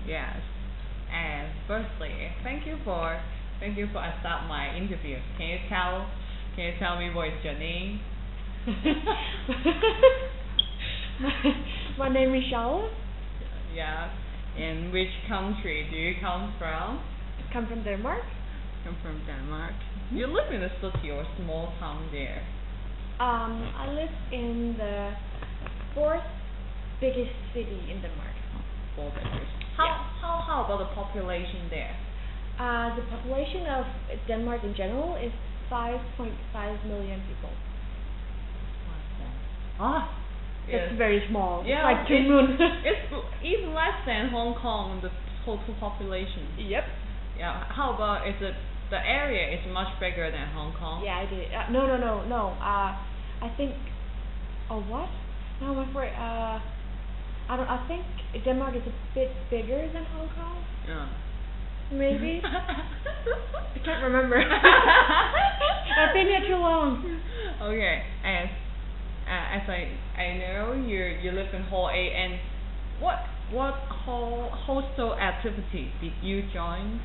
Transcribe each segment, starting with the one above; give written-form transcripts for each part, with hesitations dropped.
Yes. And firstly, thank you for accept my interview. Can you tell me what is your name? My name is Charlette. Yeah. In which country do you come from? I come from Denmark. Come from Denmark. You live in a city or small town there? I live in the fourth biggest city in Denmark. Fourth biggest. Yeah. How about the population there? The population of Denmark in general is 5.5 million people. Ah, It's very small. Yeah, like two moon. It's even less than Hong Kong, the total population. Yep. Yeah. How about the area is much bigger than Hong Kong? Yeah, I did. No. I think. Oh, what? No, I'm afraid. I think Denmark is a bit bigger than Hong Kong. Yeah. Maybe. I can't remember. I've been here too long. Okay, and as I know you live in Hall A, and what hostel activity did you join?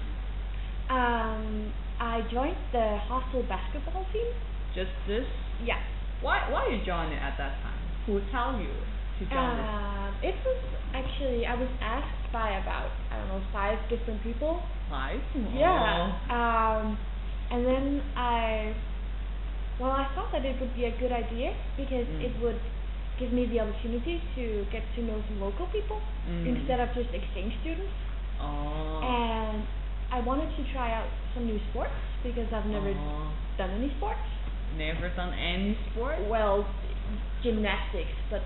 I joined the hostel basketball team. Just this? Yeah. Why you join it at that time? Who tell you to join this? It was actually I was asked by about 5 different people. 5? Yeah. And then I thought that it would be a good idea because it would give me the opportunity to get to know some local people instead of just exchange students. Oh. And I wanted to try out some new sports because I've never done any sports. Never done any sport? Well, gymnastics, but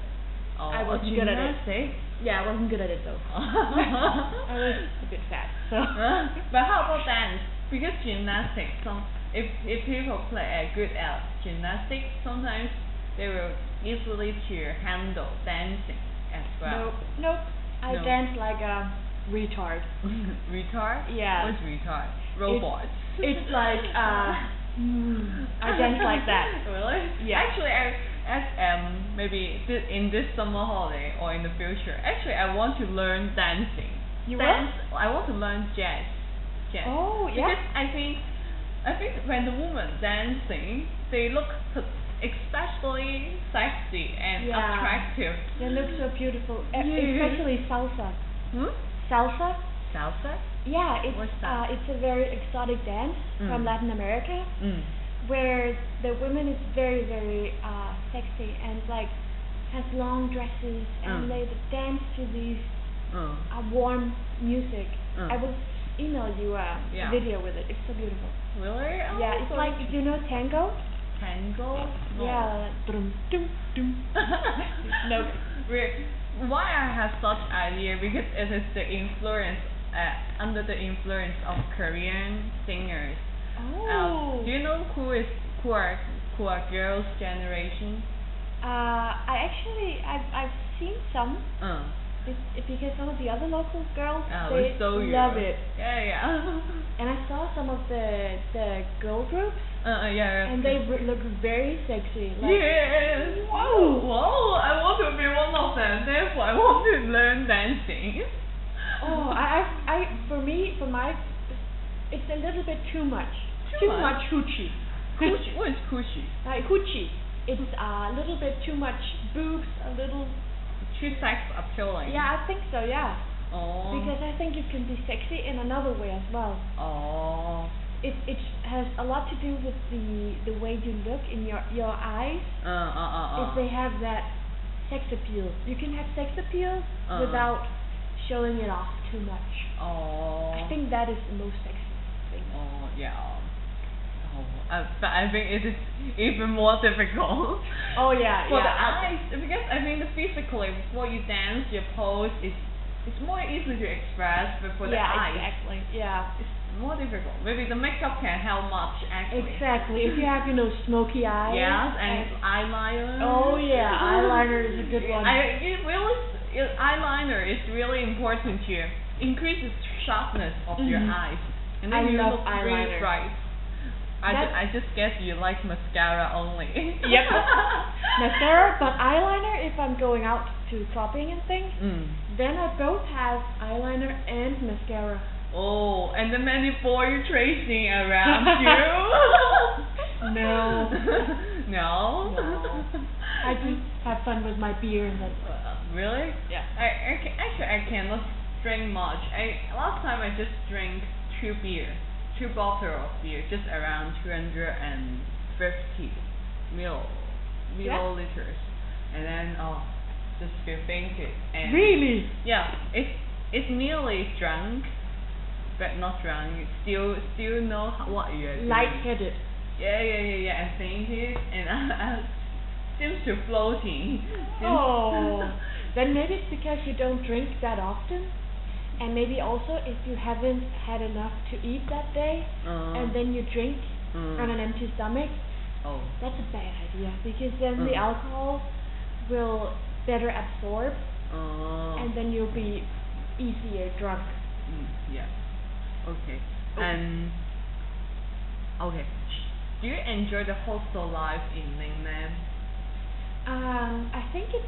I wasn't good at it. Yeah, I wasn't good at it though. I was a bit fat. So. But how about dance? Because gymnastics, if people play good at gymnastics, sometimes they will easily to handle dancing as well. Nope. I dance like a retard. Retard? Yeah. What's retard? Robot. It's like I dance like that. Really? Yeah. Actually, maybe in this summer holiday or in the future, actually I want to learn dancing. You will? I want to learn jazz. Oh, yeah. Because I think when the women dancing, they look especially sexy and attractive. They look so beautiful, especially salsa. Salsa? Salsa? Yeah, What's that? It's a very exotic dance from Latin America, where the women is very, very sexy and like has long dresses and they dance to these warm music. I will email you a video with it. It's so beautiful. Really? Oh, yeah, it's like, do you know tango? Tango? No. Yeah. Dum dum dum. No. Why I have such idea? Because it is the influence under the influence of Korean singers. Oh. Do you know who are girls' generation? I've seen some. It's because some of the other local girls they love it. Yeah. And I saw some of the girl groups. And they look very sexy. Like, yes. Whoa! I want to be one of them. Therefore, I want to learn dancing. Oh, it's a little bit too much. Too much hoochie. Coochie. What is coochie? Like hoochie. It's a little bit too much boobs. A little. Too sex appealing. Yeah, I think so. Yeah. Oh. Because I think you can be sexy in another way as well. Oh. It has a lot to do with the way you look in your eyes. If they have that sex appeal, you can have sex appeal without showing it off too much. Oh. I think that is the most sexy thing. Oh yeah. But I think it is even more difficult. Oh yeah. For the eyes, because I think physically before you dance, your pose is more easy to express, but for the eyes, exactly. Yeah. It's more difficult. Maybe the makeup can help much actually. Exactly. If you have smoky eyes. Yes, and eyeliner. Oh yeah, eyeliner is a good one. Eyeliner is really important to increase the sharpness of your eyes, and then you look really bright. I just guess you like mascara only. Yep. Mascara, but eyeliner if I'm going out to shopping and things, Then I both have eyeliner and mascara. Oh, and the many boys tracing around you. No. No? No. I just have fun with my beer and that's it. Really? Yeah. Actually, I cannot drink much. Last time I just drank two bottles of beer, just around 250 milliliters, and then just feel fainted. And really? Yeah, it's nearly drunk, but not drunk. You still know what you are doing. Lightheaded. Yeah. I fainted, and I seems to floating. Oh, then maybe it's because you don't drink that often, and maybe also if you haven't had enough to eat that day, and then you drink on an empty stomach. Oh. That's a bad idea because then the alcohol will better absorb, and then you'll be easier drunk. Yeah. Okay. And okay. Do you enjoy the hostel life in Ningnan? I think it's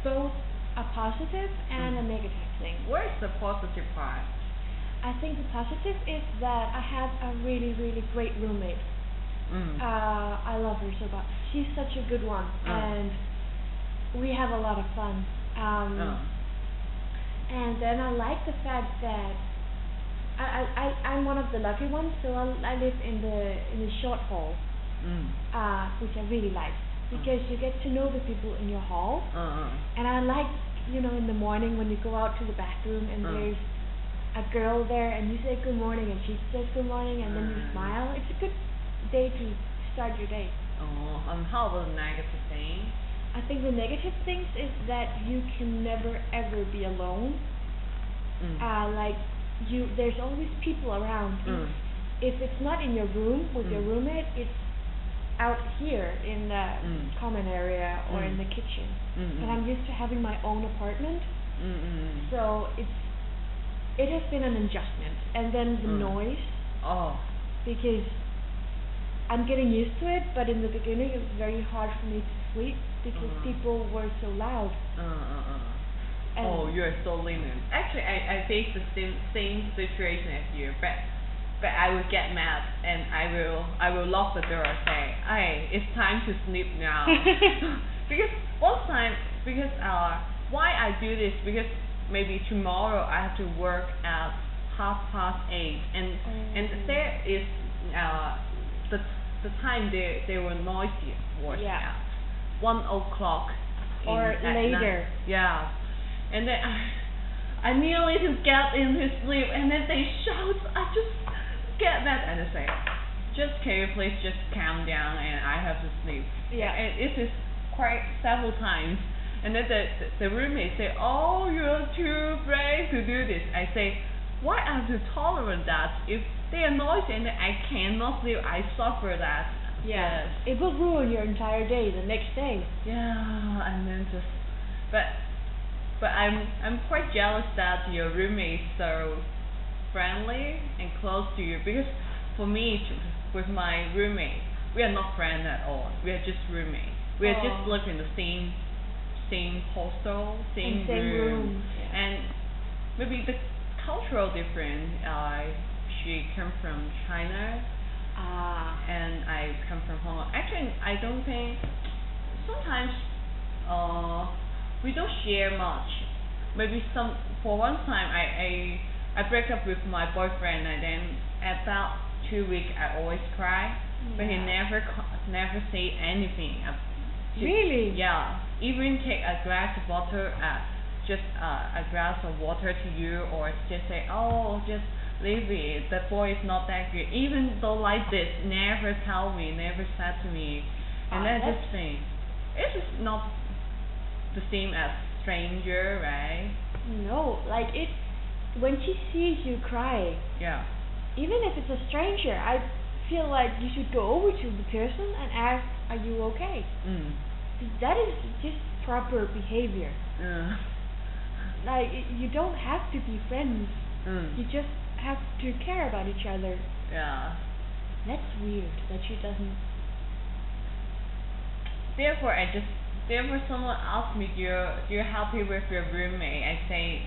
both a positive and a negative thing. Where's the positive part? I think the positive is that I have a really, really great roommate. I love her so much. She's such a good one, and we have a lot of fun. And then I like the fact that I'm one of the lucky ones, so I live in the short hall, which I really like because you get to know the people in your hall. And I like, in the morning when you go out to the bathroom and there's a girl there and you say good morning and she says good morning and then you smile. It's a good day to start your day. And how about the negative thing? I think the negative things is that you can never ever be alone. There's always people around. If it's not in your room with your roommate, it's out here in the common area or in the kitchen. But I'm used to having my own apartment, so it has been an adjustment. And then the noise, because I'm getting used to it, but in the beginning it was very hard for me to sleep because people were so loud. You're so lenient. Actually, I face the same situation as you, but I will get mad and I will lock the door and say, "Hey, it's time to sleep now." Because why I do this? Because maybe tomorrow I have to work at 8:30, and there is the time they were noisy was at 1:00 or later. Yeah, and then I nearly to get into sleep, and then they shout. I just get mad and I say, can you please just calm down and I have to sleep. Yeah. And it is quite several times. And then the roommate say, "Oh, you're too brave to do this." I say, why I have to tolerate that? If they are noisy and I cannot sleep, I suffer that. Yes. It will ruin your entire day the next day. Yeah, and then but I'm quite jealous that your roommate is so friendly and close to you, because for me, with my roommate, we are not friends at all. We are just roommates. We are just live in the same hostel, same room. Yeah. And maybe the cultural difference. She come from China, and I come from Hong Kong. Actually, I don't think sometimes we don't share much. Maybe for one time I break up with my boyfriend, and then about 2 weeks I always cry, but he never say anything. Really? Yeah. Even take a glass of water, just a glass of water to you, or just say, "Oh, just leave it. The boy is not that good." Even though like this, never tell me, never said to me, and I just think it's not the same as stranger, right? No, like when she sees you cry. Yeah. Even if it's a stranger, I feel like you should go over to the person and ask, "Are you okay?" That is just proper behavior. Like, you don't have to be friends. You just have to care about each other. Yeah. That's weird that she doesn't. Therefore, I just therefore someone asks me, do you happy with your roommate? I say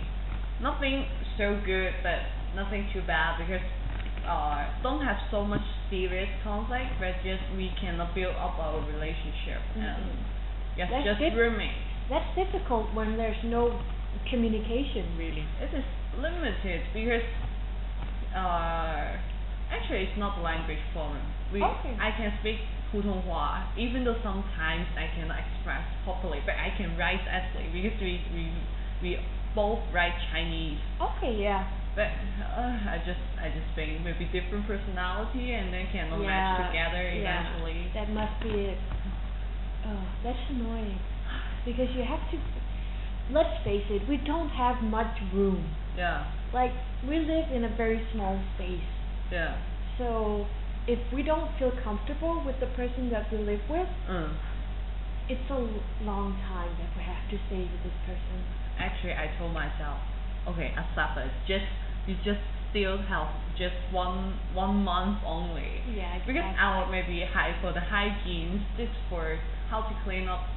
nothing so good, but nothing too bad because don't have so much serious conflict, but just we cannot build up our relationship and yes, just roommates. That's difficult when there's no communication really. It is limited because actually it's not language problem. I can speak 普通话, even though sometimes I cannot express properly, but I can write essay because we both write Chinese. Okay, yeah. But I just think maybe different personality and then cannot match together eventually. That must be it. Oh, that's annoying. Because you have to, let's face it, we don't have much room. Yeah. Like, we live in a very small space. Yeah. So, if we don't feel comfortable with the person that we live with, it's a long time that we have to stay with this person. Actually, I told myself, okay, accept it. You just still have just one month only. Yeah, exactly. Because our maybe for the hygiene, just for how to clean up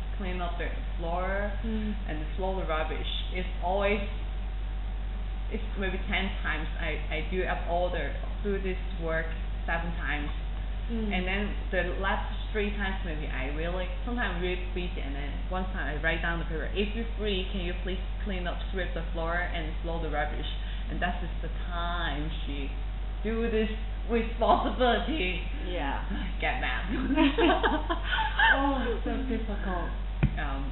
the floor and floor the rubbish. It's maybe 10 times I do this work 7 times. And then the last 3 times maybe sometimes really busy, and then one time I write down the paper, if you're free, can you please sweep the floor and floor the rubbish? And that is the time she do this responsibility. Yeah. Get mad. Oh, it's so difficult.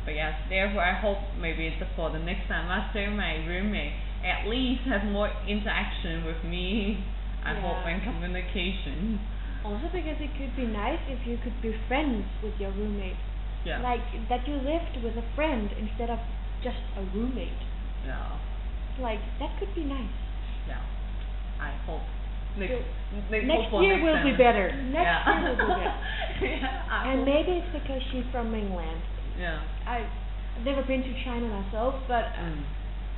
But yes, therefore I hope maybe for the next time after my roommate at least have more interaction with me. I hope, and communication. Also because it could be nice if you could be friends with your roommate. Yeah. Like that you lived with a friend instead of just a roommate. Yeah. Like that could be nice. Yeah. I hope. Next year will be better. Next year will be better. And maybe it's because she's from mainland. Yeah. I've never been to China myself, but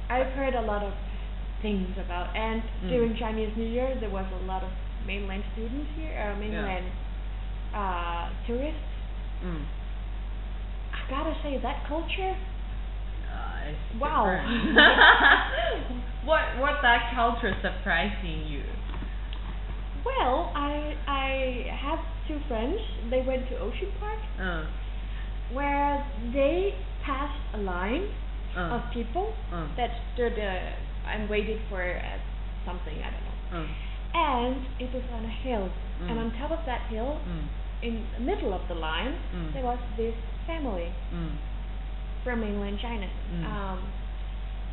I've heard a lot of things about. And during Chinese New Year, there was a lot of mainland students here, mainland tourists. I gotta say that culture. Wow. What that culture surprising you? Well, I have 2 friends. They went to Ocean Park, where they passed a line of people that stood and waited for something, I don't know. And it was on a hill, and on top of that hill, in the middle of the line, there was this family from mainland China,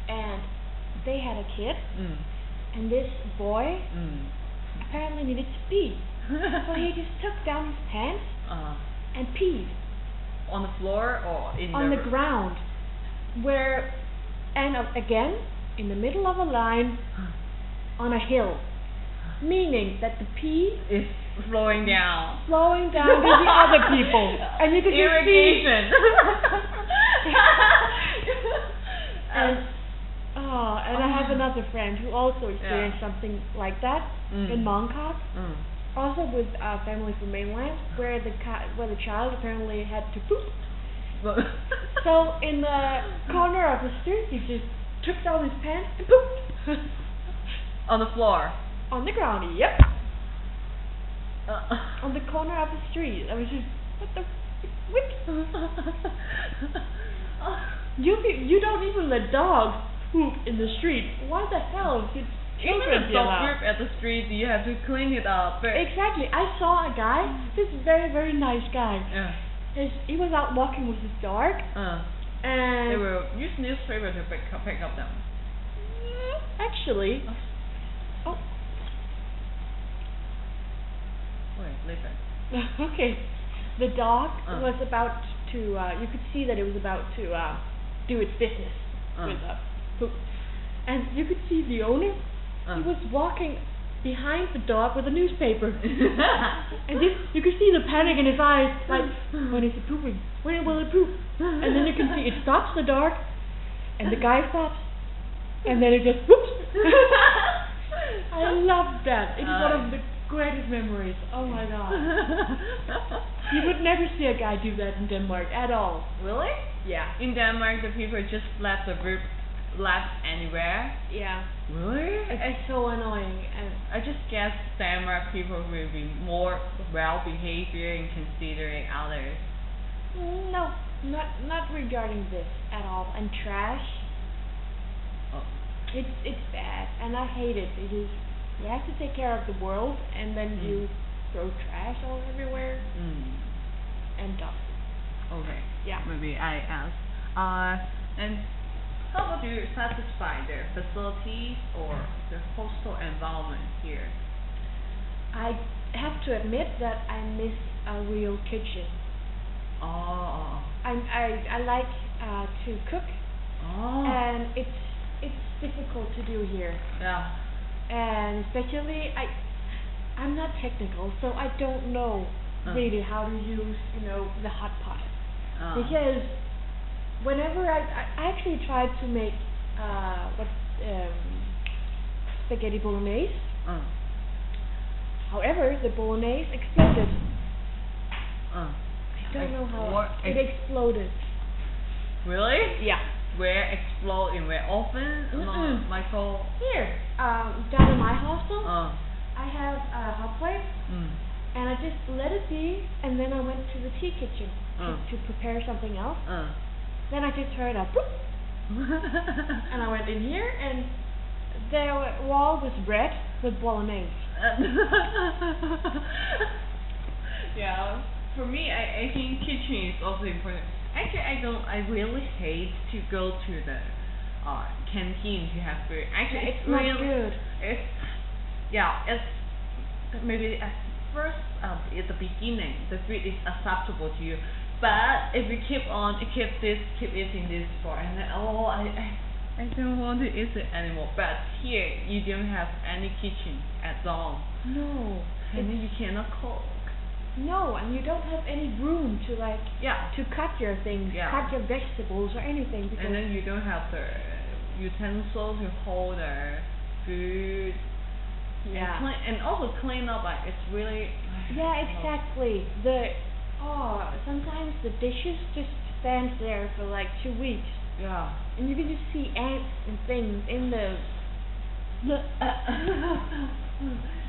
and they had a kid, and this boy apparently needed to pee, so he just took down his pants and peed on the floor or on the ground, and again in the middle of a line on a hill, meaning that the pee is flowing down to the other people, and you could irrigation. And I have another friend who also experienced something like that in Bangkok, also with a family from mainland, where the child apparently had to poop. So in the corner of the street, he just took down his pants and pooped. On the floor? On the ground, yep. On the corner of the street. I was just, what? You don't even let dogs poop in the street. Why the hell should children be allowed? Even if at the street, you have to clean it up. Exactly. I saw a guy, this very, very nice guy. Yeah. He was out walking with his dog. And they will use newspaper to pick up them. Actually. Oh. Wait, listen. Okay. The dog was about to, you could see that it was about to do its business with poop. And you could see the owner, he was walking behind the dog with a newspaper. And you could see the panic in his eyes, like, when is it pooping? When will it poop? And then you can see it stops the dog, and the guy stops, and then it just whoops. I love that. It's one of the greatest memories. Oh my god. You would never see a guy do that in Denmark at all. Really? Yeah. In Denmark, the people just let the group left anywhere. Yeah. Really? It's so annoying, and I just guess Denmark people will be more well behaved and considering others. no, not regarding this at all. And trash, Oh. it's bad, and I hate it because you have to take care of the world, and then you throw trash all everywhere and dump. Okay. Yeah. Maybe I ask. And how would you satisfy their facilities or the hostel environment here? I have to admit that I miss a real kitchen. Oh. I like to cook, Oh. and it's difficult to do here. Yeah. And especially I'm not technical, so I don't know really how to use the hot pot. Because whenever I actually tried to make spaghetti bolognese. However, the bolognese exploded. I don't know how it exploded. Really? Yeah. Where explode in where oven? No, Michael. Here, down in my hostel, I have a hot plate, and I just let it be, and then I went to the tea kitchen to prepare something else. Then I just heard a boop, and I went in here, and the wall was red with bolognese. Yeah, for me, I think kitchen is also important. Actually, I really hate to go to the canteen to have food. Actually, it's not really good. It's maybe at first at the beginning the food is acceptable to you, but if you keep eating this for, and then I don't want to eat it anymore. But here you don't have any kitchen at all. No. And then you cannot cook. No, and you don't have any room to to cut your things, cut your vegetables or anything. Because and then you don't have the utensil to hold the food. Yeah. And also clean up. It's really. Yeah, exactly. Sometimes the dishes just stand there for like 2 weeks. Yeah. And you can just see ants and things in the.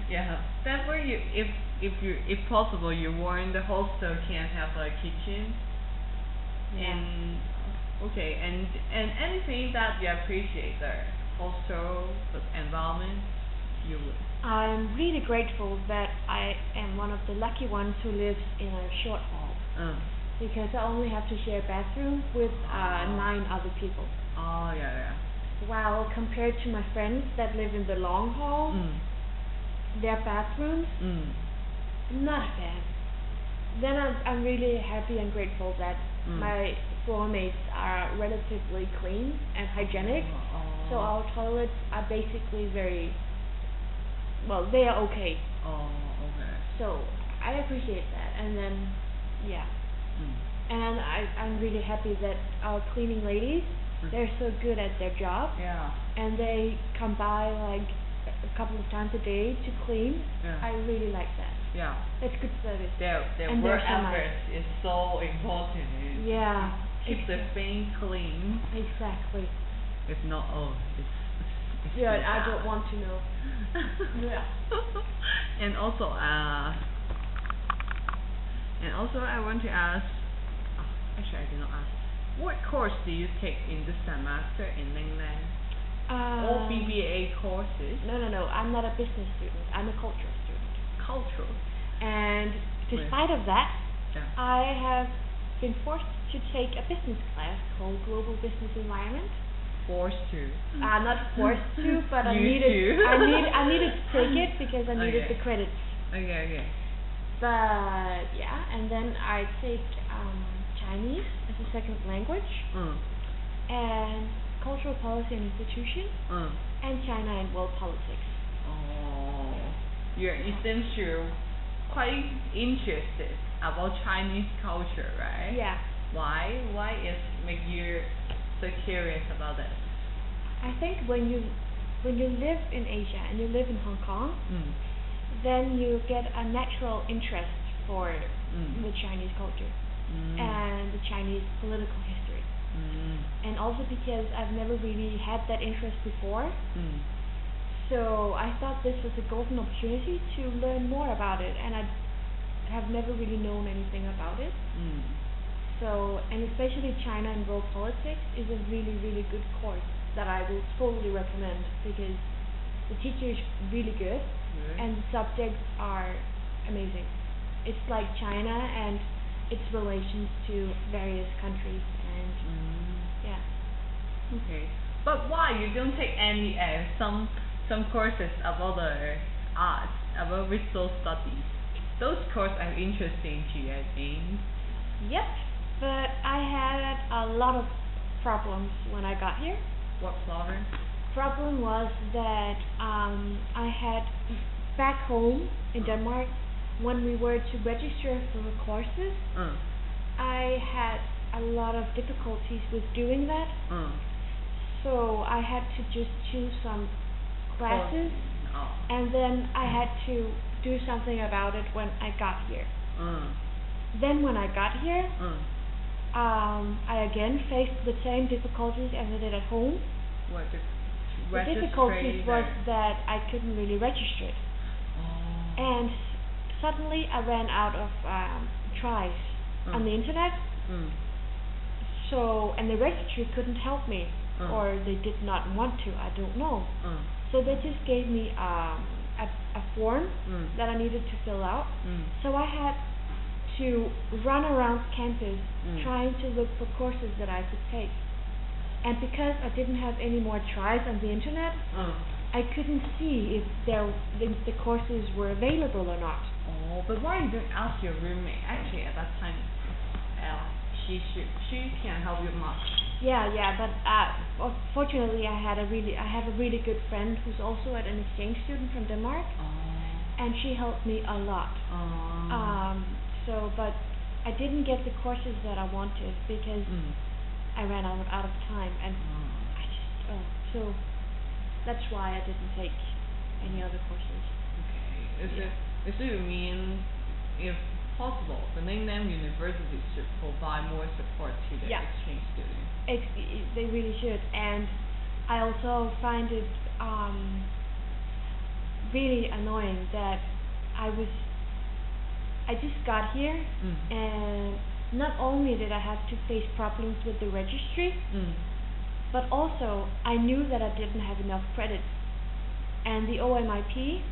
Yeah. That's where if possible, you warn the hostel can have a kitchen. Yeah. And anything that you appreciate the hostel, the environment, you would. I'm really grateful that I am one of the lucky ones who lives in a short hall. Because I only have to share a bathroom with 9 other people. Oh yeah. While compared to my friends that live in the long hall, their bathrooms not bad. Then I'm really happy and grateful that my floor mates are relatively clean and hygienic. So our toilets are basically they are okay. Oh, okay. So I appreciate that. And then and I'm really happy that our cleaning ladies, they're so good at their job. Yeah. And they come by like a couple of times a day to clean. Yeah. I really like that. Yeah. That's good service. Their and work so effort is so important. Yeah. Keep the thing clean. Exactly. If not, it's yeah, I don't want to know. Yeah. And also, I want to ask. Actually, I did not ask. What course do you take in this semester in England? All BBA courses? No. I'm not a business student. I'm a cultural student. Cultural. And despite of that, I have been forced to take a business class called Global Business Environment. Forced to? Not forced to, but I needed to take it because I needed the credits. Okay. But and then I take Chinese as a second language, and cultural policy and institution, and China and world politics. Oh, it seems you're quite interested about Chinese culture, right? Yeah. Why is make you so curious about that? I think when you live in Asia and you live in Hong Kong, then you get a natural interest for the Chinese culture and the Chinese political history. And also because I've never really had that interest before. So I thought this was a golden opportunity to learn more about it, and I have never really known anything about it. So, and especially China and world politics is a really, really good course that I will totally recommend, because the teacher is really good and the subjects are amazing. It's like China and its relations to various countries, and yeah. Okay, but why you don't take any some courses about the arts, about visual studies? Those courses are interesting to you, I think. Yep, but I had a lot of problems when I got here. What problem? Problem was that I had back home in Denmark, when we were to register for the courses, I had a lot of difficulties with doing that. So I had to just choose some classes, and then I had to do something about it when I got here. Then when I got here, I again faced the same difficulties as I did at home. What the difficulties was that I couldn't really register it. And suddenly I ran out of tries on the internet. So, and the registry couldn't help me, or they did not want to, I don't know. So they just gave me a form that I needed to fill out. So I had to run around campus trying to look for courses that I could take. And because I didn't have any more tries on the internet, I couldn't see if the courses were available or not. Oh, but why you didn't ask your roommate? Actually, at that time, she can help you much. Yeah, but fortunately, I have a really good friend who's also an exchange student from Denmark, and she helped me a lot. But I didn't get the courses that I wanted because I ran out of time, and so that's why I didn't take any other courses. Okay. Is it mean, if possible, the mainland universities should provide more support to the exchange students? They really should, and I also find it really annoying that I just got here, and not only did I have to face problems with the registry, but also I knew that I didn't have enough credits, and the OMIP,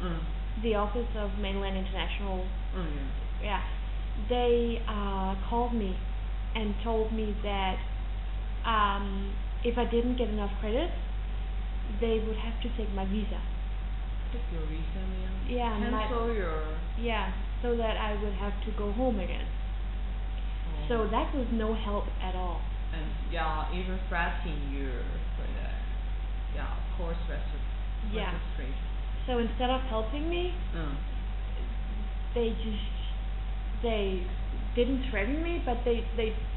the Office of Mainland International, they called me and told me that if I didn't get enough credits, they would have to take my visa. Take your visa, man? Yeah. Cancel your... Yeah, so that I would have to go home again. So that was no help at all. And even threatening you for the course registration. So instead of helping me, they didn't threaten me, but they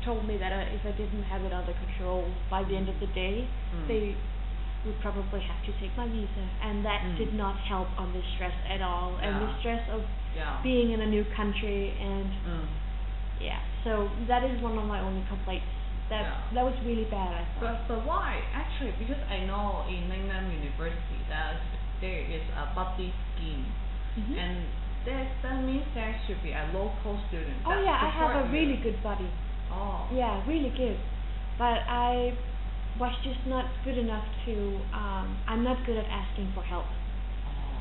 told me that if I didn't have it under control by the end of the day, they would probably have to take my visa, and that did not help on the stress at all, and the stress of being in a new country, and so that is one of my only complaints. That was really bad, I thought. But why? Actually, because I know in mainland university that there is a buddy scheme, and that means there should be a local student. I have a really good buddy. Yeah, really good. But I was just not good enough to. I'm not good at asking for help.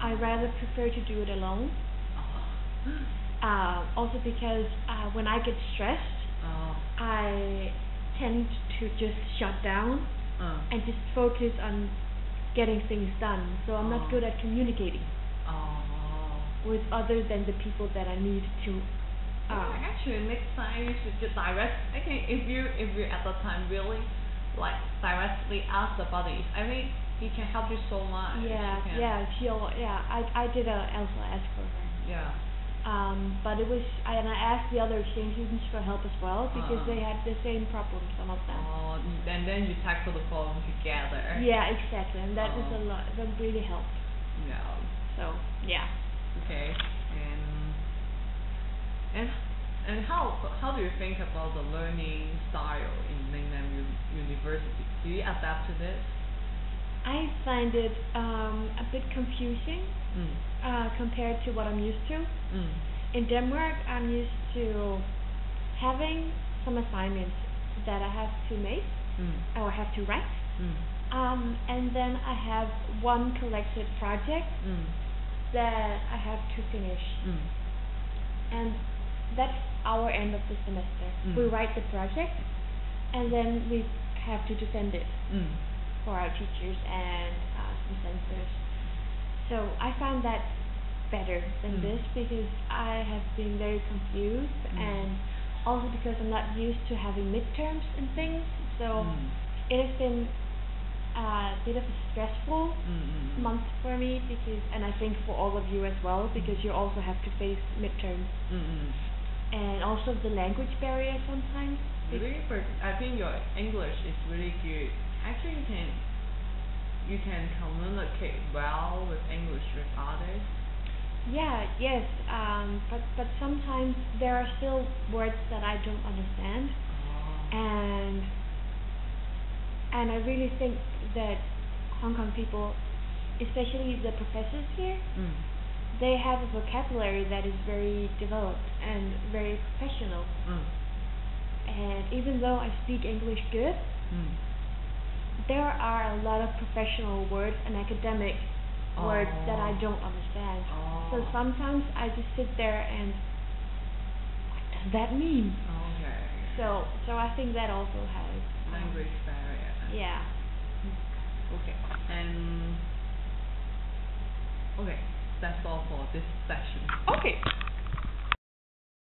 I rather prefer to do it alone. Also because when I get stressed, I tend to just shut down and just focus on getting things done. So I'm not good at communicating with other than the people that I need to. Actually, next time you should just if you at the time really directly ask the buddies, I think he can help you so much. I did also ask for her. But it was, and I asked the other exchange students for help as well, because they had the same problem, some of them. And then you tackle the problem together. Yeah, exactly, and that was a lot. That really helped. So Okay, and And how do you think about the learning style in mainland university? Do you adapt to this? I find it a bit confusing compared to what I'm used to. In Denmark, I'm used to having some assignments that I have to make or have to write, and then I have one collected project that I have to finish, and that's our end of the semester. We write the project, and then we have to defend it for our teachers and some censors. So I find that better than this because I have been very confused and also because I'm not used to having midterms and things. So it has been a bit of a stressful month for me because, and I think for all of you as well, because you also have to face midterms. And also the language barrier sometimes. Really? But I think your English is really good. Actually, you can communicate well with English with others. Yeah, yes, but sometimes there are still words that I don't understand, and I really think that Hong Kong people, especially the professors here, they have a vocabulary that is very developed and very professional. And even though I speak English good, there are a lot of professional words and academic words that I don't understand. So sometimes I just sit there and, what does that mean? So I think that also has language barrier. Yeah. Okay. And okay, that's all for this session. Okay.